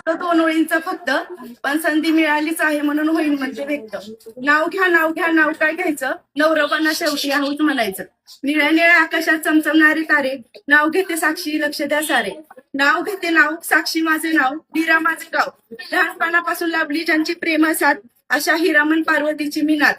तो 2 ओळींचा फक्त, पण संधी मिळालीच आहे म्हणून होईल म्हणजे व्यक्त. नाव घ्या नाव घ्या नाव काय घ्यायचं, नवरबांना शेवटी आहोत म्हणायचं. निळ्या निळ्या आकाशात चमचमणारे तारे, नाव घेते साक्षी लक्ष द्या सारे. नाव घेते नाव साक्षी माझे नाव, हिरा माझे गाव. लहानपणापासून लाभली ज्यांची प्रेम साथ, अशा हिरामन पार्वतीची मी नाथ.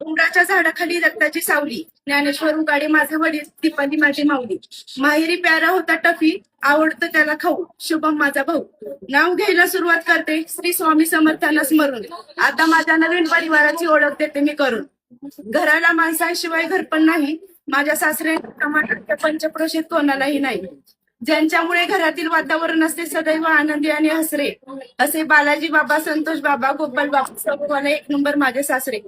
उंबराच्या झाडाखाली रक्ताची सावली, ज्ञानेश्वर उगाडे माझे वडील, दीपाली माझी माऊली. माहेरी प्यारा होता टफी, आवडतं त्याला खाऊ, शुभम माझा भाऊ. नाव घ्यायला सुरुवात करते श्री स्वामी समर्थांना स्मरून, आता माझ्या नवीन परिवाराची ओळख देते मी करून. घराला माणसांशिवाय घर पण नाही, माझ्या सासरे पंचक्रोशीत कोणालाही नाही. ज्यांच्यामुळे घरातील वातावरण असते सदैव आनंदी आणि हसरे, असे बालाजी बाबा, संतोष बाबा, गोपाल बाबा, सर्वला 1 नंबर माझे सासरे.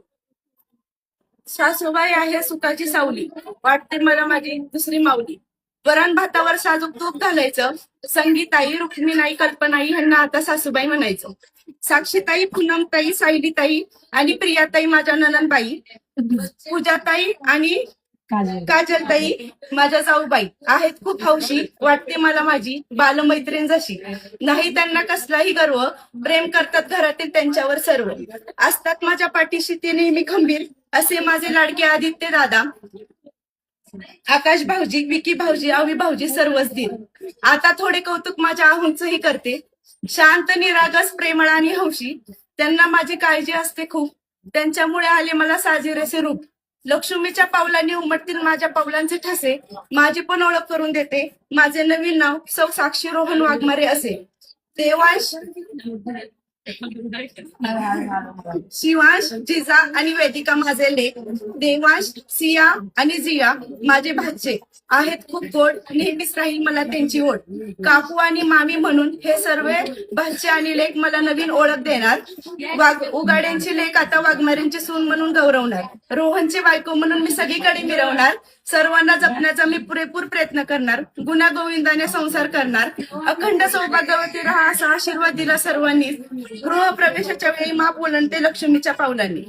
सासूबाई आहे सुखाची सावली, वाटते मला माझी दुसरी माऊली. वरण भातावर साजूक तूप घालायचं, संगीताई, रुक्मिणाई, कल्पनाई ह्यांना आता सासूबाई म्हणायचं. साक्षीताई, पूनमताई, सायलीताई आणि प्रियाताई माझ्या ननंदबाई. पूजाताई आणि काजलताई माझ्या जाऊबाई आहेत खूप हौशी, वाटते मला माझी बालमैत्रीण जशी. नाही त्यांना कसलाही गर्व, प्रेम करतात घरातील त्यांच्यावर सर्व. असतात माझ्या पाठीशी ते नेहमी खंबीर, असे माझे लाडके आदित्य दादा, आकाश भाऊजी, विकी भाऊजी, आवी भाऊजी सर्वच दिन. आता थोडे कौतुक माझ्या आहूंचंही करते, शांत निरागस प्रेमळ आणि हौशी. त्यांना माझी काळजी असते खूप, त्यांच्यामुळे आले मला साजेरेसे रूप. लक्ष्मीच्या पावलांनी उमटतील माझ्या पावलांचे ठसे, माझी पण ओळख करून देते, माझे नवीन नाव सौ साक्षी रोहन वाघमारे असे. देवांश, शिवांश, जिजा आणि वेदिका माझे लेक. देवांश, सिया आणि जिया माझे भाचे आहेत खूप गोड, नेहमीच राहील मला त्यांची ओढ. काकू आणि मामी म्हणून हे सर्व भाचे आणि लेक मला नवीन ओळख देणार. उगाड्यांची लेक आता वाघमाऱ्यांची सून म्हणून गौरवणार. रोहनची बायको म्हणून मी सगळीकडे मिरवणार. सर्वांना जपण्याचा मी पुरेपूर प्रयत्न करणार. गुण्या गोविंदाने संसार करणार. अखंड सौभाग्यवती राहा असा आशीर्वाद दिला सर्वांनी. गृहप्रवेशाच्या वेळी माप ओलांडते लक्ष्मीच्या पावलांनी.